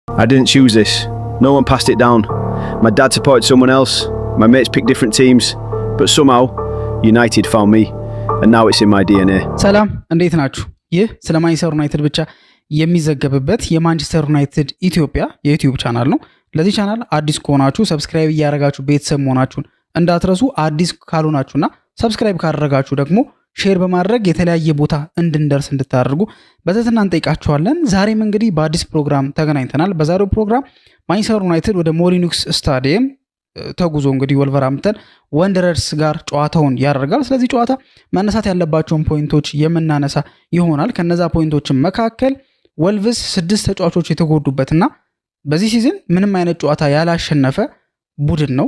I didn't choose this. No one passed it down. My dad supported someone else. My mates picked different teams. But somehow, United found me. And now it's in my DNA. ሰላም እንዴት ናችሁ? ይህ ስለ ማንቸስተር ዩናይትድ ብቻ የሚዘገብበት የማንቸስተር ዩናይትድ ኢትዮጵያ የዩቲዩብ ቻናል ነው። ለዚህ ቻናል አዲስ ከሆናችሁ ሰብስክራይብ እያደረጋችሁ ቤተሰብ መሆናችሁን እንዳትረሱ። አዲስ ካልሆናችሁና ሰብስክራይብ ካደረጋችሁ ደግሞ ሼር በማድረግ የተለያየ ቦታ እንድንደርስ እንድታደርጉ በትህትና እንጠይቃችኋለን። ዛሬም እንግዲህ በአዲስ ፕሮግራም ተገናኝተናል። በዛሬው ፕሮግራም ማንቸስተር ዩናይትድ ወደ ሞሊኒክስ ስታዲየም ተጉዞ እንግዲህ ወልቨርሃምፕተን ወንደረርስ ጋር ጨዋታውን ያደርጋል። ስለዚህ ጨዋታ መነሳት ያለባቸውን ፖይንቶች የምናነሳ ይሆናል። ከነዛ ፖይንቶች መካከል ወልቭስ 6 ተጫዋቾች የተጎዱበትና በዚህ ሲዝን ምንም አይነት ጨዋታ ያላሸነፈ ቡድን ነው።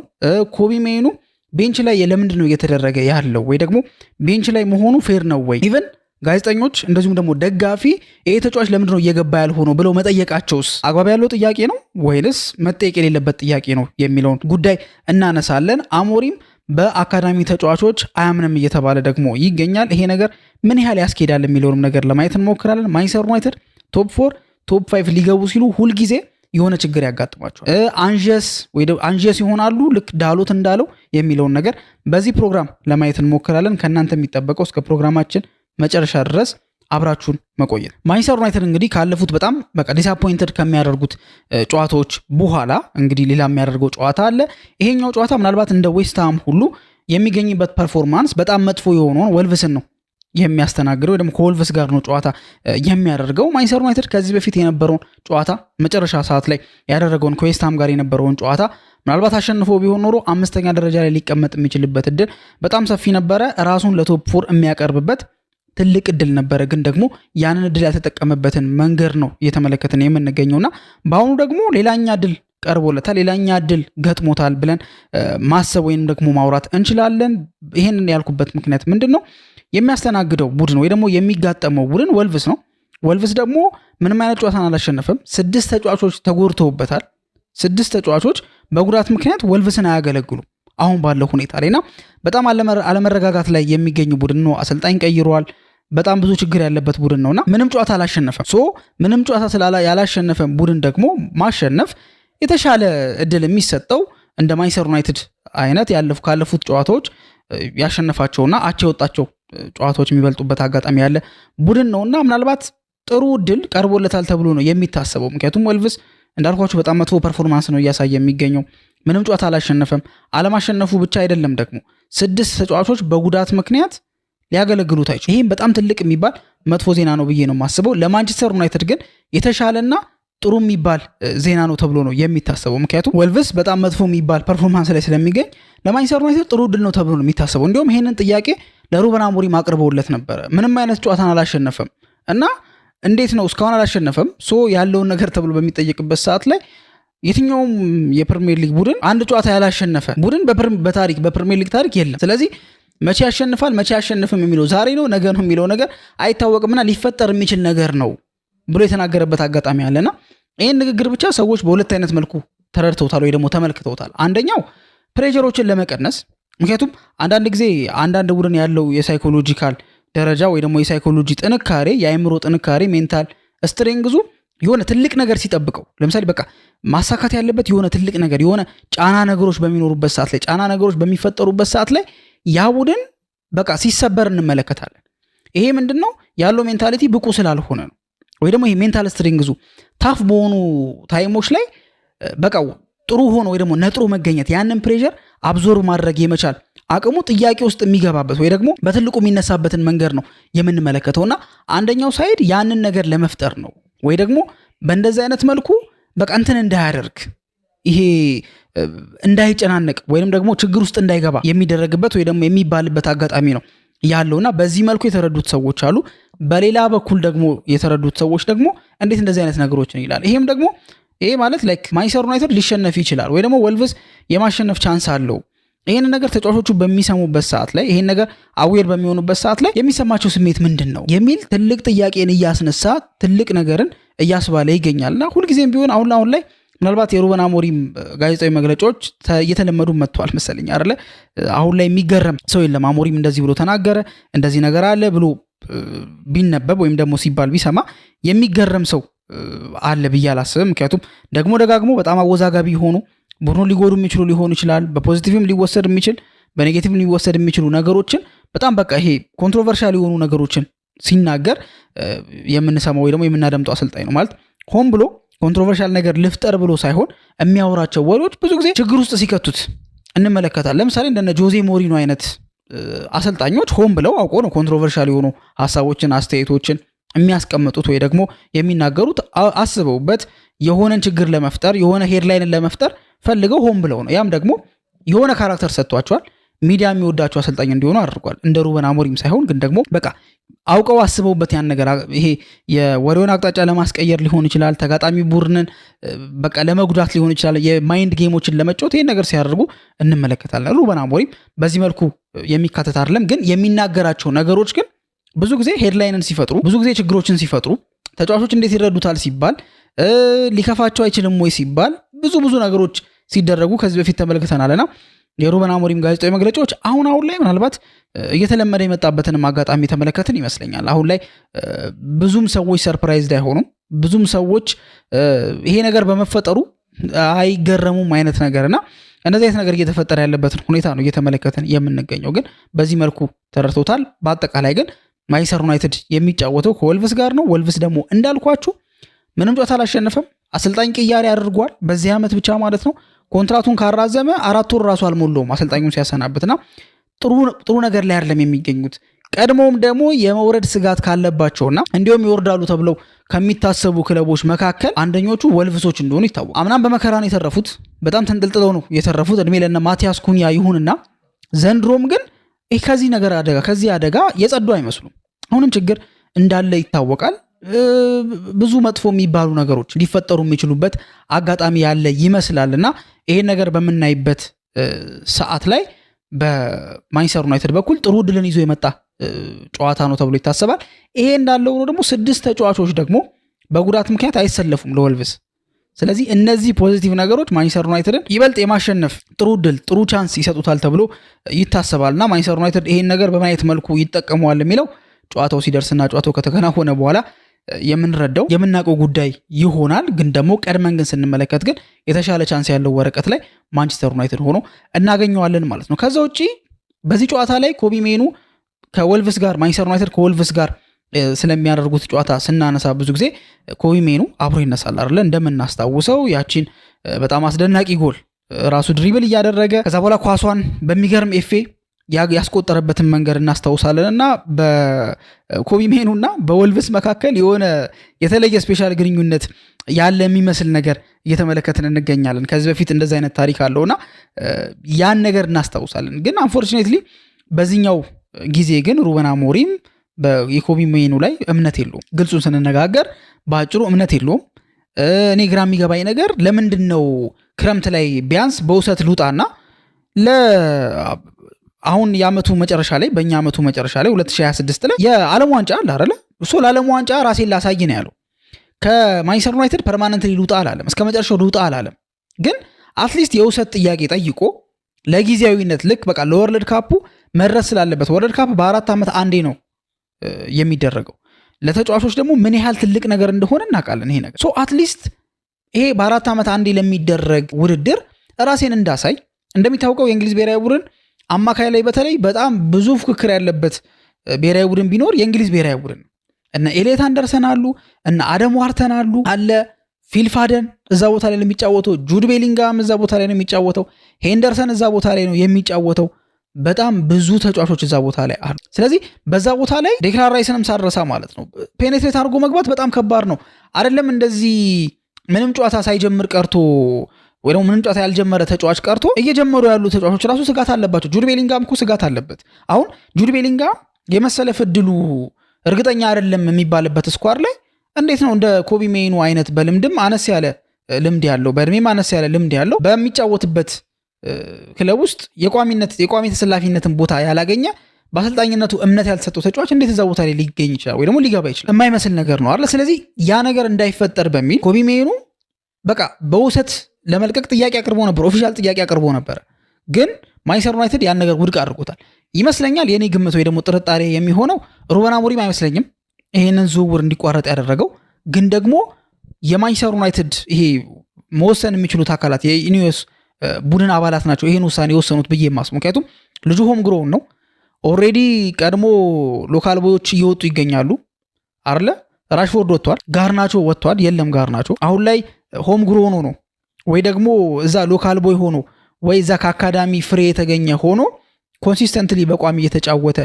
ኮቢ ሜኑ ቤንች ላይ ለምንድን ነው እየተደረገ ያለው? ወይ ደግሞ ቤንች ላይ መሆኑ ፌር ነው ወይ? ኢቨን ጋዜጠኞች እንደዚሁም ደግሞ ደጋፊ ይሄ ተጫዋች ለምንድን ነው እየገባ ያልሆነው ብለው መጠየቃቸውስ አግባብ ያለው ጥያቄ ነው ወይንስ መጠየቅ የሌለበት ጥያቄ ነው የሚለውን ጉዳይ እናነሳለን። አሞሪም በአካዳሚ ተጫዋቾች አያምንም እየተባለ ደግሞ ይገኛል። ይሄ ነገር ምን ያህል ያስኬዳል የሚለውንም ነገር ለማየት እንሞክራለን። ማንቸስተር ዩናይትድ ቶፕ 4 ቶፕ 5 ሊገቡ ሲሉ ሁልጊዜ የሆነ ችግር ያጋጥማቸዋል። አንጀስ ይሆናሉ ልክ ዳሎት እንዳለው የሚለውን ነገር በዚህ ፕሮግራም ለማየት እንሞክራለን። ከእናንተ የሚጠበቀው እስከ ፕሮግራማችን መጨረሻ ድረስ አብራችሁን መቆየት። ማንቸስተር ዩናይትድ እንግዲህ ካለፉት በጣም ዲስአፖይንትድ ከሚያደርጉት ጨዋታዎች በኋላ እንግዲህ ሌላ የሚያደርገው ጨዋታ አለ። ይሄኛው ጨዋታ ምናልባት እንደ ዌስትሃም ሁሉ የሚገኝበት ፐርፎርማንስ በጣም መጥፎ የሆነውን ወልቭስን ነው የሚያስተናግደው ወይ ደግሞ ከወልቭስ ጋር ነው ጨዋታ የሚያደርገው። ማንቸስተር ዩናይትድ ከዚህ በፊት የነበረውን ጨዋታ መጨረሻ ሰዓት ላይ ያደረገውን ከዌስትሃም ጋር የነበረውን ጨዋታ ምናልባት አሸንፎ ቢሆን ኖሮ 5ኛ ደረጃ ላይ ሊቀመጥ የሚችልበት እድል በጣም ሰፊ ነበረ። ራሱን ለቶፕ 4 የሚያቀርብበት ትልቅ እድል ነበረ። ግን ደግሞ ያንን እድል ያልተጠቀመበትን መንገድ ነው እየተመለከትን የምንገኘውና በአሁኑ ደግሞ ሌላኛ እድል ቀርቦለታል፣ ሌላኛ እድል ገጥሞታል ብለን ማሰብ ወይም ደግሞ ማውራት እንችላለን። ይሄንን ያልኩበት ምክንያት ምንድን ነው? የሚያስተናግደው ቡድን ወይ ደግሞ የሚጋጠመው ቡድን ወልቭስ ነው። ወልቭስ ደግሞ ምንም አይነት ጨዋታን አላሸነፈም። 6 ተጫዋቾች ተጎድተውበታል። 6 ተጫዋቾች በጉዳት ምክንያት ወልቭስን አያገለግሉም አሁን ባለው ሁኔታ ላይና በጣም አለመረጋጋት ላይ የሚገኙ ቡድን ነው። አሰልጣኝ ቀይሯል። በጣም ብዙ ችግር ያለበት ቡድን ነውና ምንም ጨዋታ አላሸነፈም። ምንም ጨዋታ ያላሸነፈ ቡድን ደግሞ ማሸነፍ የተሻለ እድል የሚሰጠው እንደ ማንቸስተር ዩናይትድ አይነት ካለፉት ጨዋታዎች ያሸነፋቸውና አቻ የወጣቸው ጨዋታዎች የሚበልጡበት አጋጣሚ ያለ ቡድን ነውና ምናልባት ጥሩ እድል ቀርቦለታል ተብሎ ነው የሚታሰበው። ምክንያቱም ወልቭስ እንዳልኳችሁ በጣም መጥፎ ፐርፎርማንስ ነው እያሳየ የሚገኘው። ምንም ጨዋታ አላሸነፈም። አለማሸነፉ ብቻ አይደለም ደግሞ 6 ተጫዋቾች በጉዳት ምክንያት ሊያገለግሉት አይችሉም። ይህም በጣም ትልቅ የሚባል መጥፎ ዜና ነው ብዬ ነው የማስበው። ለማንቸስተር ዩናይትድ ግን የተሻለና ጥሩ የሚባል ዜና ነው ተብሎ ነው የሚታሰበው። ምክንያቱም ወልቭስ በጣም መጥፎ የሚባል ፐርፎርማንስ ላይ ስለሚገኝ ለማንቸስተር ዩናይትድ ጥሩ ድል ነው ተብሎ ነው የሚታሰበው። እንዲሁም ይሄንን ጥያቄ ለሩበን አሞሪም አቅርበውለት ነበረ። ምንም አይነት ጨዋታን አላሸነፈም እና እንዴት ነው እስካሁን አላሸነፈም ያለውን ነገር ተብሎ በሚጠየቅበት ሰዓት ላይ የትኛውም የፕሪሚየር ሊግ ቡድን አንድ ጨዋታ ያላሸነፈ ቡድን በፕሪሚየር ሊግ ታሪክ የለም። ስለዚህ መቼ ያሸንፋል መቼ ያሸንፍም የሚለው ዛሬ ነው ነገ ነው የሚለው ነገር አይታወቅምና ሊፈጠር የሚችል ነገር ነው ብሎ የተናገረበት አጋጣሚ አለና ይህን ንግግር ብቻ ሰዎች በሁለት አይነት መልኩ ተረድተውታል ወይ ደግሞ ተመልክተውታል። አንደኛው ፕሬሸሮችን ለመቀነስ፣ ምክንያቱም አንዳንድ ጊዜ አንዳንድ ቡድን ያለው የሳይኮሎጂካል ደረጃ ወይ ደግሞ የሳይኮሎጂ ጥንካሬ የአእምሮ ጥንካሬ ሜንታል ስትሬንግዙ የሆነ ትልቅ ነገር ሲጠብቀው፣ ለምሳሌ በቃ ማሳካት ያለበት የሆነ ትልቅ ነገር የሆነ ጫና ነገሮች በሚኖሩበት ሰዓት ላይ ጫና ነገሮች በሚፈጠሩበት ሰዓት ላይ ያ ቡድን በቃ ሲሰበር እንመለከታለን። ይሄ ምንድነው ያለው ሜንታሊቲ ብቁ ስላልሆነ ነው። ወይ ደግሞ ይሄ ሜንታል ስትሪንግዙ ታፍ በሆኑ ታይሞች ላይ በቃ ጥሩ ሆኖ ወይ ደግሞ ነጥሮ መገኘት ያንን ፕሬሸር አብዞርብ ማድረግ የመቻል አቅሙ ጥያቄ ውስጥ የሚገባበት ወይ ደግሞ በትልቁ የሚነሳበትን መንገድ ነው የምንመለከተውና አንደኛው ሳይድ ያንን ነገር ለመፍጠር ነው ወይ ደግሞ በእንደዚህ አይነት መልኩ በቃ እንትን እንዳያደርግ ይሄ እንዳይጨናነቅ ወይንም ደግሞ ችግር ውስጥ እንዳይገባ የሚደረግበት ወይ ደግሞ የሚባልበት አጋጣሚ ነው ያለውና በዚህ መልኩ የተረዱት ሰዎች አሉ። በሌላ በኩል ደግሞ የተረዱት ሰዎች ደግሞ እንዴት እንደዚህ አይነት ነገሮችን ይላል። ይሄ ማለት ላይክ ማንቸስተር ዩናይትድ ሊሸነፍ ይችላል ወይ ደግሞ ወልቭስ የማሸነፍ ቻንስ አለው። ይሄን ነገር ተጫዋቾቹ በሚሰሙበት ሰዓት ላይ ይሄን ነገር አዌር በሚሆኑበት ሰዓት ላይ የሚሰማቸው ስሜት ምንድን ነው የሚል ትልቅ ጥያቄን እያስነሳ ትልቅ ነገርን እያስባለ ይገኛልና ሁልጊዜም ቢሆን አሁን ላይ ምናልባት የሩበን አሞሪም ጋዜጣዊ መግለጫዎች እየተለመዱ መጥተዋል መሰለኝ አይደለ? አሁን ላይ የሚገረም ሰው የለም። አሞሪም እንደዚህ ብሎ ተናገረ እንደዚህ ነገር አለ ብሎ ቢነበብ ወይም ደግሞ ሲባል ቢሰማ የሚገረም ሰው አለ ብዬ አላስብም። ምክንያቱም ደግሞ ደጋግሞ በጣም አወዛጋቢ የሆኑ ቡድኑ ሊጎዱ የሚችሉ ሊሆኑ ይችላል፣ በፖዚቲቭም ሊወሰድ የሚችል በኔጌቲቭም ሊወሰድ የሚችሉ ነገሮችን በጣም በቃ ይሄ ኮንትሮቨርሻል የሆኑ ነገሮችን ሲናገር የምንሰማው ወይ ደግሞ የምናደምጠው አሰልጣኝ ነው ማለት ሆን ብሎ ኮንትሮቨርሻል ነገር ልፍጠር ብሎ ሳይሆን የሚያወራቸው ወሬዎች ብዙ ጊዜ ችግር ውስጥ ሲከቱት እንመለከታለን። ለምሳሌ እንደነ ጆዜ ሞሪኖ አይነት አሰልጣኞች ሆን ብለው አውቆ ነው ኮንትሮቨርሻል የሆኑ ሀሳቦችን አስተያየቶችን የሚያስቀምጡት ወይ ደግሞ የሚናገሩት አስበውበት የሆነን ችግር ለመፍጠር የሆነ ሄድላይንን ለመፍጠር ፈልገው ሆን ብለው ነው። ያም ደግሞ የሆነ ካራክተር ሰጥቷቸዋል፣ ሚዲያ የሚወዳቸው አሰልጣኝ እንዲሆኑ አድርጓል። እንደ ሩበን አሞሪም ሳይሆን ግን ደግሞ በቃ አውቀው አስበውበት ያን ነገር ይሄ የወሬውን አቅጣጫ ለማስቀየር ሊሆን ይችላል፣ ተጋጣሚ ቡድንን በቃ ለመጉዳት ሊሆን ይችላል፣ የማይንድ ጌሞችን ለመጫወት ይሄን ነገር ሲያደርጉ እንመለከታለን። ሩበን አሞሪም በዚህ መልኩ የሚካተት አይደለም። ግን የሚናገራቸው ነገሮች ግን ብዙ ጊዜ ሄድላይንን ሲፈጥሩ፣ ብዙ ጊዜ ችግሮችን ሲፈጥሩ፣ ተጫዋቾች እንዴት ይረዱታል ሲባል፣ ሊከፋቸው አይችልም ወይ ሲባል ብዙ ነገሮች ሲደረጉ ከዚህ በፊት ተመልክተናልና የሩበን አሞሪም ጋዜጣዊ መግለጫዎች አሁን ላይ ምናልባት እየተለመደ የመጣበትን አጋጣሚ ተመለከትን ይመስለኛል። አሁን ላይ ብዙም ሰዎች ሰርፕራይዝድ አይሆኑም፣ ብዙም ሰዎች ይሄ ነገር በመፈጠሩ አይገረሙም አይነት ነገርና እንደዚህ አይነት ነገር እየተፈጠረ ያለበትን ሁኔታ ነው እየተመለከትን የምንገኘው። ግን በዚህ መልኩ ተረድቶታል። በአጠቃላይ ግን ማንቸስተር ዩናይትድ የሚጫወተው ከወልቭስ ጋር ነው። ወልቭስ ደግሞ እንዳልኳችሁ ምንም ጨዋታ አላሸነፈም። አሰልጣኝ ቅያሬ አድርጓል በዚህ ዓመት ብቻ ማለት ነው። ኮንትራቱን ካራዘመ 4 ወር ራሱ አልሞላውም አሰልጣኙን ሲያሰናብትና ጥሩ ነገር ላይ አይደለም የሚገኙት። ቀድሞም ደግሞ የመውረድ ስጋት ካለባቸውና እንዲሁም ይወርዳሉ ተብለው ከሚታሰቡ ክለቦች መካከል አንደኞቹ ወልቭሶች እንደሆኑ ይታወቃል። አምናም በመከራ ነው የተረፉት፣ በጣም ተንጠልጥለው ነው የተረፉት። እድሜ ለነ ማቲያስ ኩኒያ ይሁንና ዘንድሮም ግን ከዚህ አደጋ የጸዱ አይመስሉም። አሁንም ችግር እንዳለ ይታወቃል። ብዙ መጥፎ የሚባሉ ነገሮች ሊፈጠሩ የሚችሉበት አጋጣሚ ያለ ይመስላልና ይሄን ነገር በምናይበት ሰዓት ላይ በማንቸስተር ዩናይትድ በኩል ጥሩ ድልን ይዞ የመጣ ጨዋታ ነው ተብሎ ይታሰባል። ይሄ እንዳለው ነው ደግሞ 6 ተጫዋቾች ደግሞ በጉዳት ምክንያት አይሰለፉም ለወልቭስ። ስለዚህ እነዚህ ፖዚቲቭ ነገሮች ማንቸስተር ዩናይትድን ይበልጥ የማሸነፍ ጥሩ ድል ጥሩ ቻንስ ይሰጡታል ተብሎ ይታሰባልና ማንቸስተር ዩናይትድ ይሄን ነገር በማየት መልኩ ይጠቀመዋል የሚለው ጨዋታው ሲደርስና ጨዋታው ከተከናወነ በኋላ የምንረዳው የምናውቀው ጉዳይ ይሆናል። ግን ደግሞ ቀድመን ግን ስንመለከት ግን የተሻለ ቻንስ ያለው ወረቀት ላይ ማንቸስተር ዩናይትድ ሆኖ እናገኘዋለን ማለት ነው። ከዛ ውጪ በዚህ ጨዋታ ላይ ኮቢ ሜኑ ከወልቭስ ጋር ማንቸስተር ዩናይትድ ከወልቭስ ጋር ስለሚያደርጉት ጨዋታ ስናነሳ ብዙ ጊዜ ኮቢ ሜኑ አብሮ ይነሳል አይደል? እንደምናስታውሰው ያቺን በጣም አስደናቂ ጎል ራሱ ድሪብል እያደረገ ከዛ በኋላ ኳሷን በሚገርም ኤፌ ያስቆጠረበትን መንገድ እናስታውሳለን። እና በኮቢ ሜኑ እና በወልቭስ መካከል የሆነ የተለየ ስፔሻል ግንኙነት ያለ የሚመስል ነገር እየተመለከትን እንገኛለን። ከዚህ በፊት እንደዚህ አይነት ታሪክ አለውና ያን ነገር እናስታውሳለን። ግን አንፎርቹኔትሊ በዚህኛው ጊዜ ግን ሩበን አሞሪም የኮቢ ሜኑ ላይ እምነት የለውም። ግልጹን ስንነጋገር በአጭሩ እምነት የለውም። እኔ ግራ የሚገባኝ ነገር ለምንድን ነው ክረምት ላይ ቢያንስ በውሰት ልውጣና አሁን የዓመቱ መጨረሻ ላይ በእኛ ዓመቱ መጨረሻ ላይ 2026 ላይ የዓለም ዋንጫ አለ አይደለ? እሱ ለዓለም ዋንጫ ራሴን ላሳይ ነው ያለው። ከማንቸስተር ዩናይትድ ፐርማነንትሊ ልውጣ አላለም፣ እስከ መጨረሻው ልውጣ አላለም። ግን አትሊስት የውሰት ጥያቄ ጠይቆ ለጊዜያዊነት ልክ በቃ ለወርልድ ካፑ መድረስ ስላለበት ወርልድ ካፕ በ4 ዓመት አንዴ ነው የሚደረገው። ለተጫዋቾች ደግሞ ምን ያህል ትልቅ ነገር እንደሆነ እናውቃለን። ይሄ ነገር አትሊስት ይሄ በ4 ዓመት አንዴ ለሚደረግ ውድድር ራሴን እንዳሳይ። እንደሚታወቀው የእንግሊዝ ብሔራዊ ቡድን አማካይ ላይ በተለይ በጣም ብዙ ፍክክር ያለበት ብሔራዊ ቡድን ቢኖር የእንግሊዝ ብሔራዊ ቡድን ነው። እነ ኤሌት አንደርሰን አሉ፣ እነ አደም ዋርተን አሉ፣ አለ ፊል ፎደን እዛ ቦታ ላይ ነው የሚጫወተው፣ ጁድ ቤሊንጋም እዛ ቦታ ላይ ነው የሚጫወተው፣ ሄንደርሰን እዛ ቦታ ላይ ነው የሚጫወተው። በጣም ብዙ ተጫዋቾች እዛ ቦታ ላይ አሉ። ስለዚህ በዛ ቦታ ላይ ዴክላን ራይስንም ሳረሳ ማለት ነው ፔኔትሬት አድርጎ መግባት በጣም ከባድ ነው አይደለም። እንደዚህ ምንም ጨዋታ ሳይጀምር ቀርቶ ወይ ደግሞ ምንም ጨዋታ ያልጀመረ ተጫዋች ቀርቶ እየጀመሩ ያሉ ተጫዋቾች ራሱ ስጋት አለባቸው። ጁድ ቤሊንጋም እኮ ስጋት አለበት። አሁን ጁድ ቤሊንጋም የመሰለፍ ዕድሉ እርግጠኛ አይደለም የሚባልበት ስኳር ላይ እንዴት ነው እንደ ኮቢ ሜኑ አይነት በልምድም አነስ ያለ ልምድ ያለው በእድሜም አነስ ያለ ልምድ ያለው በሚጫወትበት ክለብ ውስጥ የቋሚ ተሰላፊነትን ቦታ ያላገኘ በአሰልጣኝነቱ እምነት ያልተሰጠው ተጫዋች እንዴት እዛ ቦታ ላይ ሊገኝ ይችላል ወይ ደግሞ ሊገባ ይችላል? የማይመስል ነገር ነው አይደል? ስለዚህ ያ ነገር እንዳይፈጠር በሚል ኮቢ ሜኑ በቃ በውሰት ለመልቀቅ ጥያቄ አቅርቦ ነበር፣ ኦፊሻል ጥያቄ አቅርቦ ነበር። ግን ማንቸስተር ዩናይትድ ያን ነገር ውድቅ አድርጎታል ይመስለኛል። የኔ ግምት ወይ ደግሞ ጥርጣሬ የሚሆነው ሩበን አሞሪም አይመስለኝም ይሄንን ዝውውር እንዲቋረጥ ያደረገው። ግን ደግሞ የማንቸስተር ዩናይትድ ይሄ መወሰን የሚችሉት አካላት የኢኒዮስ ቡድን አባላት ናቸው ይሄን ውሳኔ የወሰኑት ብዬ ማስብ። ምክንያቱም ልጁ ሆም ግሮውን ነው ኦልሬዲ ቀድሞ ሎካል ቦዮች እየወጡ ይገኛሉ አይደለ? ራሽፎርድ ወጥቷል፣ ጋርናቾ ወጥቷል፣ የለም ጋርናቾ አሁን ላይ ሆም ግሮውን ሆኖ ወይ ደግሞ እዛ ሎካል ቦይ ሆኖ ወይ እዛ ከአካዳሚ ፍሬ የተገኘ ሆኖ ኮንሲስተንትሊ በቋሚ እየተጫወተ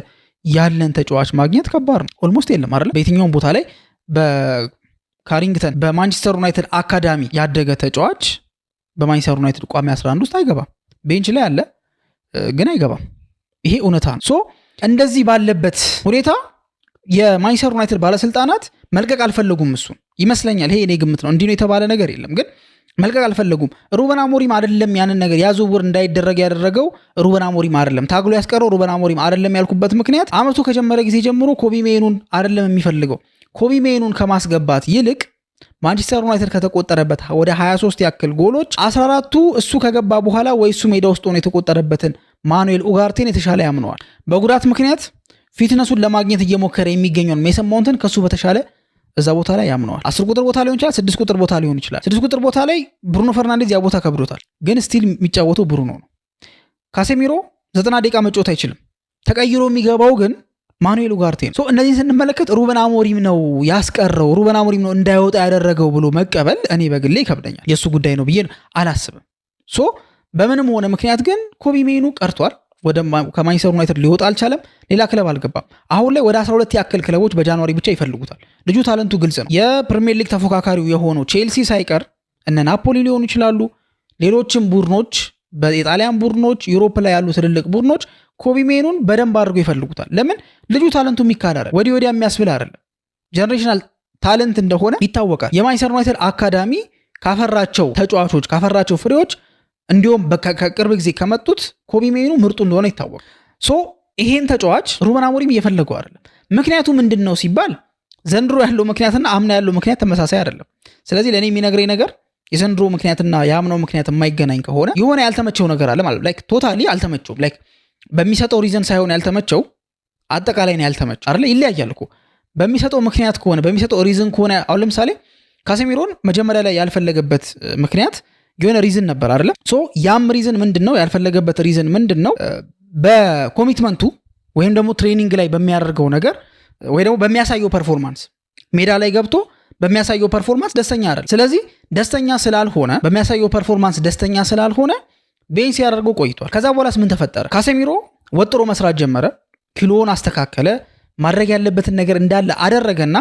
ያለን ተጫዋች ማግኘት ከባድ ነው። ኦልሞስት የለም አይደለ? በየትኛውም ቦታ ላይ በካሪንግተን በማንቸስተር ዩናይትድ አካዳሚ ያደገ ተጫዋች በማንቸስተር ዩናይትድ ቋሚ 11 ውስጥ አይገባም። ቤንች ላይ አለ ግን አይገባም። ይሄ እውነታ ነው። ሶ እንደዚህ ባለበት ሁኔታ የማንቸስተር ዩናይትድ ባለስልጣናት መልቀቅ አልፈለጉም። እሱን ይመስለኛል። ይሄ እኔ ግምት ነው። እንዲህ ነው የተባለ ነገር የለም ግን መልቀቅ አልፈለጉም። ሩበን አሞሪም አይደለም ያንን ነገር ያዝውውር እንዳይደረግ ያደረገው ሩበን አሞሪም አይደለም፣ ታግሎ ያስቀረው ሩበን አሞሪም አይደለም ያልኩበት ምክንያት አመቱ ከጀመረ ጊዜ ጀምሮ ኮቢ ሜኑን አይደለም የሚፈልገው። ኮቢ ሜኑን ከማስገባት ይልቅ ማንቸስተር ዩናይትድ ከተቆጠረበት ወደ 23 ያክል ጎሎች 14ቱ እሱ ከገባ በኋላ ወይ እሱ ሜዳ ውስጥ ሆኖ የተቆጠረበትን ማኑኤል ኡጋርቴን የተሻለ ያምነዋል። በጉዳት ምክንያት ፊትነሱን ለማግኘት እየሞከረ የሚገኘውን ሜሰን ማውንትን ከሱ በተሻለ እዛ ቦታ ላይ ያምነዋል። 10 ቁጥር ቦታ ሊሆን ይችላል፣ 6 ቁጥር ቦታ ሊሆን ይችላል። 6 ቁጥር ቦታ ላይ ብሩኖ ፈርናንዴዝ ያ ቦታ ከብዶታል፣ ግን ስቲል የሚጫወተው ብሩኖ ነው። ካሴሚሮ 90 ደቂቃ መጫወት አይችልም። ተቀይሮ የሚገባው ግን ማኑኤል ኡጋርቴ ነው። እነዚህን ስንመለከት ሩበን አሞሪም ነው ያስቀረው፣ ሩበን አሞሪም ነው እንዳይወጣ ያደረገው ብሎ መቀበል እኔ በግሌ ይከብደኛል። የእሱ ጉዳይ ነው ብዬ አላስብም። በምንም ሆነ ምክንያት ግን ኮቢ ሜኑ ቀርቷል። ከማንቸስተር ዩናይትድ ሊወጣ አልቻለም። ሌላ ክለብ አልገባም። አሁን ላይ ወደ 12 ያክል ክለቦች በጃንዋሪ ብቻ ይፈልጉታል። ልጁ ታለንቱ ግልጽ ነው። የፕሪሚየር ሊግ ተፎካካሪው የሆነው ቼልሲ ሳይቀር እነ ናፖሊ ሊሆኑ ይችላሉ፣ ሌሎችም ቡድኖች በኢጣሊያን ቡድኖች፣ ዩሮፕ ላይ ያሉ ትልልቅ ቡድኖች ኮቢ ሜኑን በደንብ አድርገው ይፈልጉታል። ለምን? ልጁ ታለንቱ የሚካድ አይደለም፣ ወዲያ የሚያስብል አይደለም። ጀነሬሽናል ታለንት እንደሆነ ይታወቃል። የማንቸስተር ዩናይትድ አካዳሚ ካፈራቸው ተጫዋቾች ካፈራቸው ፍሬዎች እንዲሁም ከቅርብ ጊዜ ከመጡት ኮቢ ሜኑ ምርጡ እንደሆነ ይታወቃል። ይሄን ተጫዋች ሩበን አሞሪም እየፈለገው አይደለም። ምክንያቱ ምንድን ነው ሲባል ዘንድሮ ያለው ምክንያትና አምና ያለው ምክንያት ተመሳሳይ አይደለም። ስለዚህ ለእኔ የሚነግረኝ ነገር የዘንድሮ ምክንያትና የአምናው ምክንያት የማይገናኝ ከሆነ የሆነ ያልተመቸው ነገር አለ ማለት ላይክ ቶታሊ አልተመቸውም። ላይክ በሚሰጠው ሪዘን ሳይሆን ያልተመቸው አጠቃላይ ነው ያልተመቸው አይደለ? ይለያያል እኮ በሚሰጠው ምክንያት ከሆነ በሚሰጠው ሪዘን ከሆነ አሁን ለምሳሌ ካሴሚሮን መጀመሪያ ላይ ያልፈለገበት ምክንያት የሆነ ሪዝን ነበር አይደለ? ያም ሪዝን ምንድነው? ያልፈለገበት ሪዝን ምንድነው? በኮሚትመንቱ ወይም ደግሞ ትሬኒንግ ላይ በሚያደርገው ነገር ወይ ደግሞ በሚያሳየው ፐርፎርማንስ ሜዳ ላይ ገብቶ በሚያሳየው ፐርፎርማንስ ደስተኛ አይደል። ስለዚህ ደስተኛ ስላልሆነ በሚያሳየው ፐርፎርማንስ ደስተኛ ስላልሆነ ቤንች ያደርገው ቆይቷል። ከዛ በኋላ ምን ተፈጠረ? ካሴሚሮ ወጥሮ መስራት ጀመረ፣ ኪሎውን አስተካከለ፣ ማድረግ ያለበትን ነገር እንዳለ አደረገና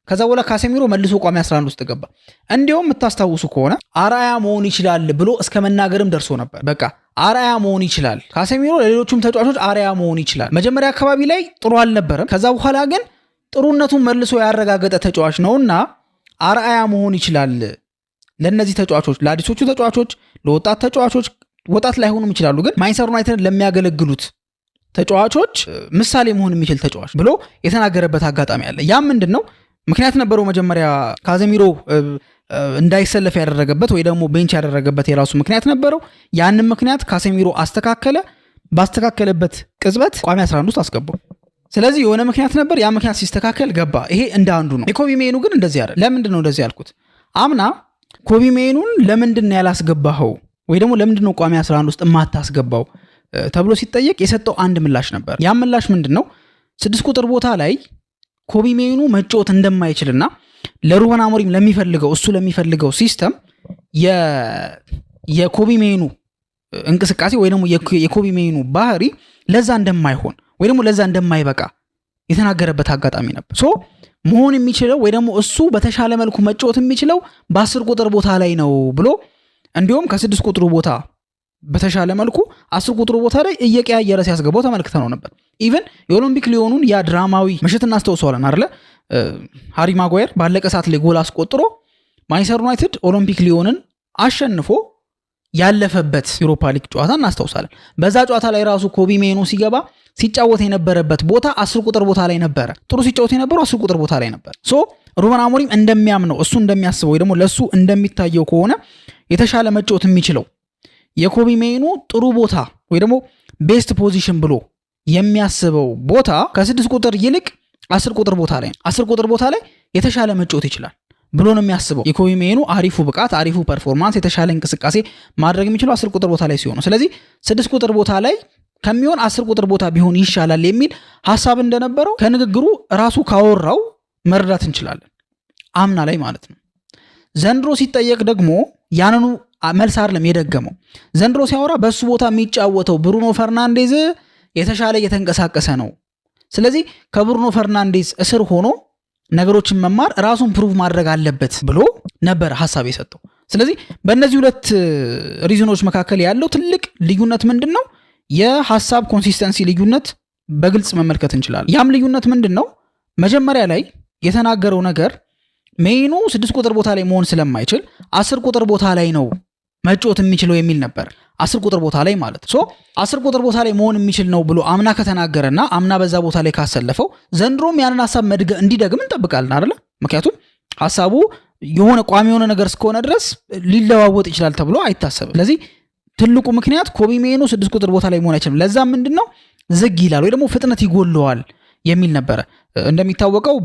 ከዛ በኋላ ካሴሚሮ መልሶ ቋሚ 11 ውስጥ ገባ። እንዲያውም የምታስታውሱ ከሆነ አራያ መሆን ይችላል ብሎ እስከ መናገርም ደርሶ ነበር። በቃ አራያ መሆን ይችላል ካሴሚሮ፣ ለሌሎቹም ተጫዋቾች አራያ መሆን ይችላል። መጀመሪያ አካባቢ ላይ ጥሩ አልነበረም። ከዛ በኋላ ግን ጥሩነቱን መልሶ ያረጋገጠ ተጫዋች ነውና አራያ መሆን ይችላል ለነዚህ ተጫዋቾች፣ ለአዲሶቹ ተጫዋቾች፣ ለወጣት ተጫዋቾች፣ ወጣት ላይሆኑም ይችላሉ፣ ግን ማንቸስተር ዩናይትድ ለሚያገለግሉት ተጫዋቾች ምሳሌ መሆን የሚችል ተጫዋች ብሎ የተናገረበት አጋጣሚ አለ። ያም ምንድነው ምክንያት ነበረው። መጀመሪያ ካዜሚሮ እንዳይሰለፍ ያደረገበት ወይ ደግሞ ቤንች ያደረገበት የራሱ ምክንያት ነበረው። ያንን ምክንያት ካሴሚሮ አስተካከለ። ባስተካከለበት ቅጽበት ቋሚ 11 ውስጥ አስገባው። ስለዚህ የሆነ ምክንያት ነበር፣ ያ ምክንያት ሲስተካከል ገባ። ይሄ እንደ አንዱ ነው። የኮቢ ሜኑ ግን እንደዚህ አይደል። ለምንድን ነው እንደዚህ ያልኩት? አምና ኮቢ ሜኑን ለምንድን ነው ያላስገባኸው ወይ ደግሞ ለምንድን ነው ቋሚ 11 ውስጥ የማታስገባው ተብሎ ሲጠየቅ የሰጠው አንድ ምላሽ ነበር። ያ ምላሽ ምንድነው? 6 ቁጥር ቦታ ላይ ኮቢ ሜኑ መጫወት እንደማይችልና ለሩበን አሞሪም ለሚፈልገው እሱ ለሚፈልገው ሲስተም የኮቢ ሜኑ እንቅስቃሴ ወይ ደግሞ የኮቢ ሜኑ ባህሪ ለዛ እንደማይሆን ወይ ደግሞ ለዛ እንደማይበቃ የተናገረበት አጋጣሚ ነበር። መሆን የሚችለው ወይ ደግሞ እሱ በተሻለ መልኩ መጫወት የሚችለው በ10 ቁጥር ቦታ ላይ ነው ብሎ እንዲሁም ከ6 ቁጥሩ ቦታ በተሻለ መልኩ 10 ቁጥሩ ቦታ ላይ እየቀያየረ ሲያስገባው ተመልክተነው ነበር። ኢቨን የኦሎምፒክ ሊዮኑን ያ ድራማዊ ምሽት እናስተውሰዋለን አይደለ? ሃሪ ማጓየር ባለቀ ሰዓት ላይ ጎል አስቆጥሮ ማንቸስተር ዩናይትድ ኦሎምፒክ ሊዮንን አሸንፎ ያለፈበት ዩሮፓ ሊግ ጨዋታ እናስተውሳለን። በዛ ጨዋታ ላይ ራሱ ኮቢ ሜኑ ሲገባ ሲጫወት የነበረበት ቦታ 10 ቁጥር ቦታ ላይ ነበረ። ጥሩ ሲጫወት የነበረው 10 ቁጥር ቦታ ላይ ነበር። ሩበን አሞሪም እንደሚያምነው እሱ እንደሚያስበው ወይ ደግሞ ለሱ እንደሚታየው ከሆነ የተሻለ መጫወት የሚችለው የኮቢ ሜኑ ጥሩ ቦታ ወይ ደግሞ ቤስት ፖዚሽን ብሎ የሚያስበው ቦታ ከ6 ቁጥር ይልቅ 10 ቁጥር ቦታ ላይ 10 ቁጥር ቦታ ላይ የተሻለ መጫወት ይችላል። ብሎ ነው የሚያስበው። የኮቢ ሜኑ አሪፉ ብቃት፣ አሪፉ ፐርፎርማንስ፣ የተሻለ እንቅስቃሴ ማድረግ የሚችለው 10 ቁጥር ቦታ ላይ ሲሆን ነው። ስለዚህ 6 ቁጥር ቦታ ላይ ከሚሆን 10 ቁጥር ቦታ ቢሆን ይሻላል የሚል ሐሳብ እንደነበረው ከንግግሩ ራሱ ካወራው መረዳት እንችላለን። አምና ላይ ማለት ነው። ዘንድሮ ሲጠየቅ ደግሞ ያንኑ መልስ አይደለም የደገመው። ዘንድሮ ሲያወራ በሱ ቦታ የሚጫወተው ብሩኖ ፈርናንዴዝ የተሻለ እየተንቀሳቀሰ ነው። ስለዚህ ከብሩኖ ፈርናንዴዝ እስር ሆኖ ነገሮችን መማር ራሱን ፕሩቭ ማድረግ አለበት ብሎ ነበር ሐሳብ የሰጠው። ስለዚህ በእነዚህ ሁለት ሪዝኖች መካከል ያለው ትልቅ ልዩነት ምንድነው? የሐሳብ ኮንሲስተንሲ ልዩነት በግልጽ መመልከት እንችላለን። ያም ልዩነት ምንድነው? መጀመሪያ ላይ የተናገረው ነገር ሜኑ 6 ቁጥር ቦታ ላይ መሆን ስለማይችል 10 ቁጥር ቦታ ላይ ነው መጫወት የሚችለው የሚል ነበር። 10 ቁጥር ቦታ ላይ ማለት ሶ 10 ቁጥር ቦታ ላይ መሆን የሚችል ነው ብሎ አምና ከተናገረና አምና በዛ ቦታ ላይ ካሰለፈው ዘንድሮም ያንን ሐሳብ እንዲደግም እንጠብቃለን አይደል? ምክንያቱም ሐሳቡ የሆነ ቋሚ የሆነ ነገር እስከሆነ ድረስ ሊለዋወጥ ይችላል ተብሎ አይታሰብም። ስለዚህ ትልቁ ምክንያት ኮቢ ሜኑ 6 ቁጥር ቦታ ላይ መሆን አይችልም። ለዛ ምንድነው ዝግ ይላል ወይ ደግሞ ፍጥነት ይጎለዋል የሚል ነበረ። እንደሚታወቀው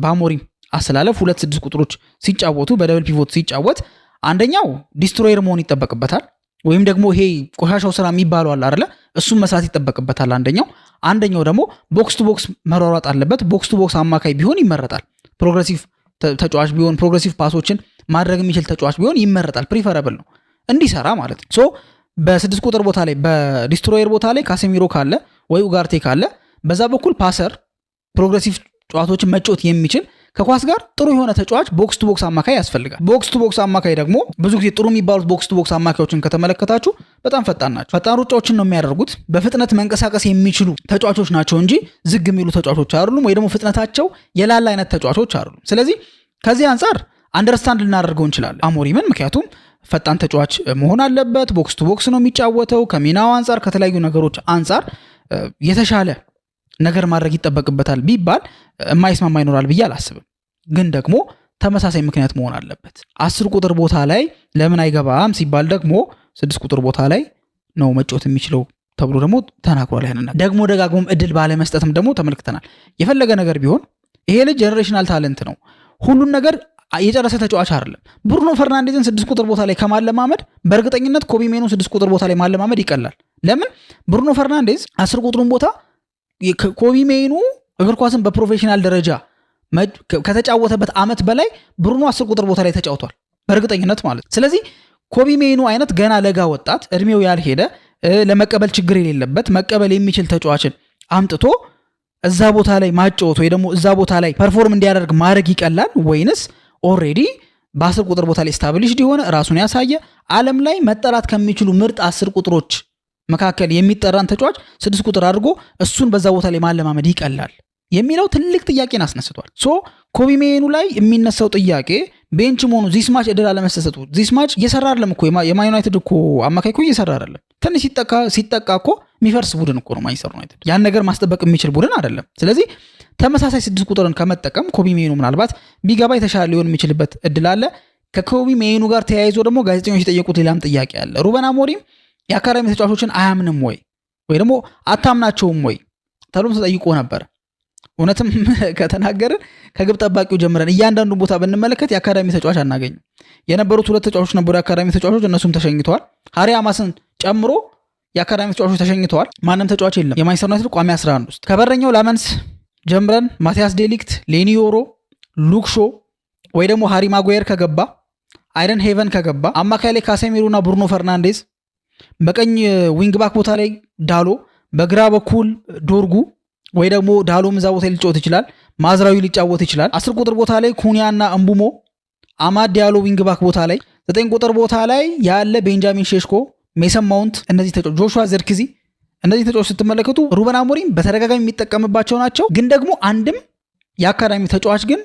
በአሞሪም አሰላለፍ 2-6 ቁጥሮች ሲጫወቱ በደብል ፒቮት ሲጫወት አንደኛው ዲስትሮየር መሆን ይጠበቅበታል ወይም ደግሞ ይሄ ቆሻሻው ስራ የሚባለው አለ አይደለ? እሱም መስራት ይጠበቅበታል አንደኛው ደግሞ ቦክስ ቱ ቦክስ መሯሯጥ አለበት። ቦክስ ቱ ቦክስ አማካይ ቢሆን ይመረጣል። ፕሮግሬሲቭ ተጫዋች ቢሆን ፕሮግሬሲቭ ፓሶችን ማድረግ የሚችል ተጫዋች ቢሆን ይመረጣል። ፕሪፈረብል ነው እንዲሰራ ማለት ነው። ሶ በ6 ቁጥር ቦታ ላይ በዲስትሮየር ቦታ ላይ ካሴሚሮ ካለ ወይ ኡጋርቴ ካለ በዛ በኩል ፓሰር ፕሮግሬሲቭ ጨዋታዎችን መጫወት የሚችል ከኳስ ጋር ጥሩ የሆነ ተጫዋች ቦክስ ቱ ቦክስ አማካይ ያስፈልጋል። ቦክስ ቱ ቦክስ አማካይ ደግሞ ብዙ ጊዜ ጥሩ የሚባሉት ቦክስ ቱ ቦክስ አማካዮችን ከተመለከታችሁ በጣም ፈጣን ናቸው። ፈጣን ሩጫዎችን ነው የሚያደርጉት። በፍጥነት መንቀሳቀስ የሚችሉ ተጫዋቾች ናቸው እንጂ ዝግ የሚሉ ተጫዋቾች አይደሉም፣ ወይ ደግሞ ፍጥነታቸው የላላ አይነት ተጫዋቾች አይደሉም። ስለዚህ ከዚህ አንጻር አንደርስታንድ ልናደርገው እንችላለን አሞሪምን። ምክንያቱም ፈጣን ተጫዋች መሆን አለበት። ቦክስ ቱ ቦክስ ነው የሚጫወተው። ከሚናው አንጻር ከተለያዩ ነገሮች አንጻር የተሻለ ነገር ማድረግ ይጠበቅበታል ቢባል የማይስማማ ይኖራል ብዬ አላስብም። ግን ደግሞ ተመሳሳይ ምክንያት መሆን አለበት። 10 ቁጥር ቦታ ላይ ለምን አይገባም ሲባል ደግሞ 6 ቁጥር ቦታ ላይ ነው መጫወት የሚችለው ተብሎ ደግሞ ተናግሯል። ያንና ደግሞ ደጋግሞም እድል ባለመስጠትም ደግሞ ተመልክተናል። የፈለገ ነገር ቢሆን ይሄ ልጅ ጀነሬሽናል ታለንት ነው። ሁሉን ነገር የጨረሰ ተጫዋች አይደለም። ብሩኖ ፈርናንዴዝን 6 ቁጥር ቦታ ላይ ከማለማመድ በእርግጠኝነት ኮቢ ሜኑ 6 ቁጥር ቦታ ላይ ማለማመድ ይቀላል። ለምን? ብሩኖ ፈርናንዴዝ 10 ቁጥሩን ቦታ ኮቢ ሜኑ እግር ኳስን በፕሮፌሽናል ደረጃ ከተጫወተበት ዓመት በላይ ብሩኖ 10 ቁጥር ቦታ ላይ ተጫውቷል በእርግጠኝነት ማለት። ስለዚህ ኮቢ ሜኑ አይነት ገና ለጋ ወጣት እድሜው ያልሄደ ለመቀበል ችግር የሌለበት መቀበል የሚችል ተጫዋችን አምጥቶ እዛ ቦታ ላይ ማጫወት ወይ ደግሞ እዛ ቦታ ላይ ፐርፎርም እንዲያደርግ ማድረግ ይቀላል ወይንስ ኦሬዲ በ10 ቁጥር ቦታ ላይ ስታብሊሽድ የሆነ ራሱን ያሳየ ዓለም ላይ መጠራት ከሚችሉ ምርጥ 10 ቁጥሮች መካከል የሚጠራን ተጫዋች 6 ቁጥር አድርጎ እሱን በዛ ቦታ ላይ ማለማመድ ይቀላል የሚለው ትልቅ ጥያቄን አስነስቷል። ሶ ኮቢ ሜኑ ላይ የሚነሳው ጥያቄ ቤንች መሆኑ ዚስ ማች እድል አለመሰሰቱ። ዚስ ማች እየሰራ አይደለም እኮ የማን ዩናይትድ እኮ አማካይ እኮ እየሰራ አይደለም። ትንሽ ሲጠቃ እኮ የሚፈርስ ቡድን እኮ ነው ማንቸስተር ዩናይትድ። ያን ነገር ማስጠበቅ የሚችል ቡድን አይደለም። ስለዚህ ተመሳሳይ 6 ቁጥርን ከመጠቀም ኮቢ ሜኑ ምናልባት ቢገባ የተሻለ ሊሆን የሚችልበት እድል አለ። ከኮቢ ሜኑ ጋር ተያይዞ ደግሞ ጋዜጠኞች የጠየቁት ሌላም ጥያቄ አለ። ሩበን አሞሪም የአካዳሚ ተጫዋቾችን አያምንም ወይ ደግሞ አታምናቸውም ወይ ተብሎም ተጠይቆ ነበር። እውነትም ከተናገርን ከግብ ጠባቂው ጀምረን እያንዳንዱ ቦታ ብንመለከት የአካዳሚ ተጫዋች አናገኝም። የነበሩት 2 ተጫዋቾች ነበሩ የአካዳሚ ተጫዋቾች፣ እነሱም ተሸኝተዋል። ሃሪ አማስን ጨምሮ የአካዳሚ ተጫዋቾች ተሸኝተዋል። ማንም ተጫዋች የለም የማንቸስተር ዩናይትድ ቋሚ 11 ውስጥ። ከበረኛው ላመንስ ጀምረን ማቲያስ ዴሊክት፣ ሌኒዮሮ፣ ሉክሾ ወይ ደግሞ ሃሪ ማጓየር ከገባ፣ አይደን ሄቨን ከገባ፣ አማካይ ላይ ካሴሚሮና ብሩኖ ፈርናንዴዝ፣ በቀኝ ዊንግ ባክ ቦታ ላይ ዳሎ፣ በግራ በኩል ዶርጉ ወይ ደግሞ ዳሎ ምዛ ቦታ ሊጫወት ይችላል። ማዝራዊ ሊጫወት ይችላል። 10 ቁጥር ቦታ ላይ ኩኒያና እምቡሞ፣ አማድ ዲያሎ ዊንግ ባክ ቦታ ላይ፣ 9 ቁጥር ቦታ ላይ ያለ ቤንጃሚን ሼሽኮ፣ ሜሰን ማውንት፣ እነዚህ ተጫዋቾች ጆሹዋ ዘርክዚ፣ እነዚህ ተጫዋቾች ስትመለከቱ ሩበን አሞሪም በተደጋጋሚ የሚጠቀምባቸው ናቸው። ግን ደግሞ አንድም የአካዳሚ ተጫዋች ግን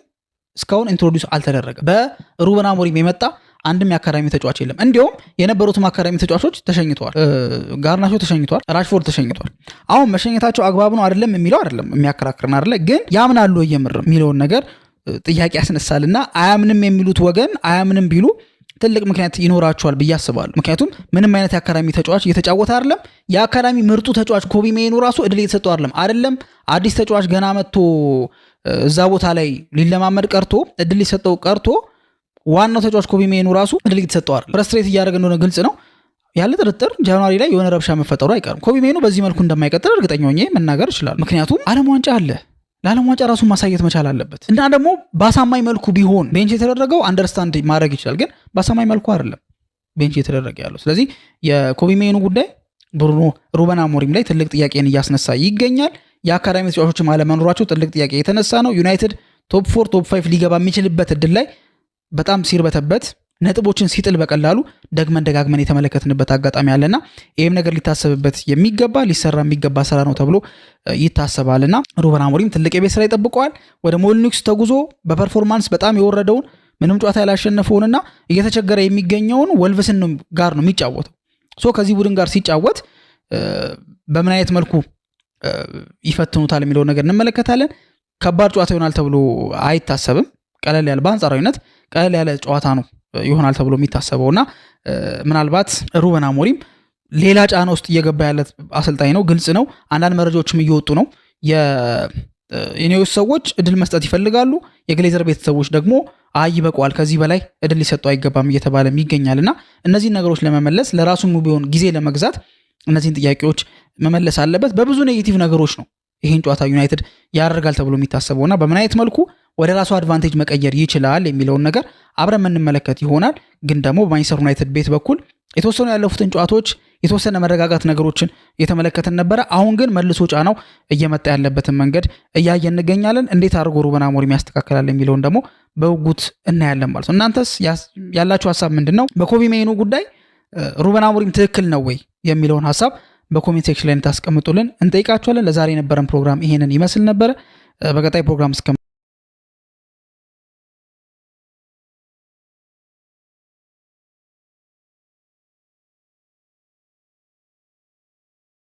እስካሁን ኢንትሮዲዩስ አልተደረገም። በሩበን አሞሪም የመጣ አንድም የአካዳሚ ተጫዋች የለም። እንዲሁም የነበሩትም አካዳሚ ተጫዋቾች ተሸኝተዋል። ጋርናቾ ተሸኝተዋል፣ ራሽፎርድ ተሸኝተዋል። አሁን መሸኘታቸው አግባብ ነው አይደለም የሚለው አይደለም የሚያከራክረን አይደለ፣ ግን ያምናሉ የምርም የሚለውን ነገር ጥያቄ ያስነሳልና አያምንም የሚሉት ወገን አያምንም ቢሉ ትልቅ ምክንያት ይኖራቸዋል ብዬ አስባለሁ። ምክንያቱም ምንም አይነት የአካዳሚ ተጫዋች እየተጫወተ አይደለም። የአካዳሚ ምርጡ ተጫዋች ኮቢ ሜኑ ራሱ እድል እየተሰጠው አይደለም። አዲስ ተጫዋች ገና መጥቶ እዛ ቦታ ላይ ሊለማመድ ቀርቶ እድል ሊሰጠው ቀርቶ ዋናው ተጫዋች ኮቢ ሜኑ ራሱ እድል እየተሰጠው አይደል። ፍረስትሬት እያደረገ እንደሆነ ግልጽ ነው። ያለ ጥርጥር ጃንዋሪ ላይ የሆነ ረብሻ መፈጠሩ አይቀርም። ኮቢ ሜኑ በዚህ መልኩ እንደማይቀጥል እርግጠኛ ሆኜ መናገር ይችላል። ምክንያቱም ዓለም ዋንጫ አለ። ለዓለም ዋንጫ ራሱን ማሳየት መቻል አለበት እና ደግሞ በአሳማኝ መልኩ ቢሆን ቤንች የተደረገው አንደርስታንድ ማድረግ ይችላል። ግን በአሳማኝ መልኩ አይደለም ቤንች የተደረገ ያለው። ስለዚህ የኮቢ ሜኑ ጉዳይ ብሩኖ ሩበን አሞሪም ላይ ትልቅ ጥያቄን እያስነሳ ይገኛል። የአካዳሚ ተጫዋቾችም አለመኖራቸው ትልቅ ጥያቄ የተነሳ ነው። ዩናይትድ ቶፕ 4 ቶፕ 5 ሊገባ የሚችልበት እድል ላይ በጣም ሲርበተበት ነጥቦችን ሲጥል በቀላሉ ደጋግመን የተመለከትንበት አጋጣሚ አለና ይህም ነገር ሊታሰብበት የሚገባ ሊሰራ የሚገባ ስራ ነው ተብሎ ይታሰባልና ሩበን አሞሪም ትልቅ የቤት ስራ ይጠብቀዋል። ወደ ሞሊኒክስ ተጉዞ በፐርፎርማንስ በጣም የወረደውን ምንም ጨዋታ ያላሸነፈውንና እየተቸገረ የሚገኘውን ወልቭስን ጋር ነው የሚጫወተው። ከዚህ ቡድን ጋር ሲጫወት በምን አይነት መልኩ ይፈትኑታል የሚለው ነገር እንመለከታለን። ከባድ ጨዋታ ይሆናል ተብሎ አይታሰብም። ቀለል ያለ በአንጻራዊነት ቀለል ያለ ጨዋታ ነው ይሆናል ተብሎ የሚታሰበውና ምናልባት ሩበን አሞሪም ሌላ ጫና ውስጥ እየገባ ያለ አሰልጣኝ ነው። ግልጽ ነው። አንዳንድ መረጃዎችም እየወጡ ነው። የኢኔዮስ ሰዎች እድል መስጠት ይፈልጋሉ። የግሌዘር ቤተሰቦች ደግሞ ይበቃዋል፣ ከዚህ በላይ እድል ሊሰጡ አይገባም እየተባለ ይገኛልና እነዚህን ነገሮች ለመመለስ ለራሱም ቢሆን ጊዜ ለመግዛት እነዚህን ጥያቄዎች መመለስ አለበት። በብዙ ኔጌቲቭ ነገሮች ነው ይህን ጨዋታ ዩናይትድ ያደርጋል ተብሎ የሚታሰበውና በምን አይነት መልኩ ወደ ራሱ አድቫንቴጅ መቀየር ይችላል የሚለውን ነገር አብረን የምንመለከት ይሆናል። ግን ደግሞ በማንቸስተር ዩናይትድ ቤት በኩል የተወሰኑ ያለፉትን ጨዋታዎች የተወሰነ መረጋጋት ነገሮችን እየተመለከትን ነበረ። አሁን ግን መልሶ ጫናው እየመጣ ያለበትን መንገድ እያየን እንገኛለን። እንዴት አድርጎ ሩበን አሞሪም ያስተካከላል የሚለውን ደግሞ በውጉት እናያለን ማለት ነው። እናንተስ ያላችሁ ሀሳብ ምንድን ነው? በኮቢ ሜኑ ጉዳይ ሩበን አሞሪም ትክክል ነው ወይ የሚለውን ሀሳብ በኮሜንት ሴክሽን ላይ ታስቀምጡልን እንጠይቃችኋለን። ለዛሬ የነበረን ፕሮግራም ይሄንን ይመስል ነበረ። በቀጣይ ፕሮግራም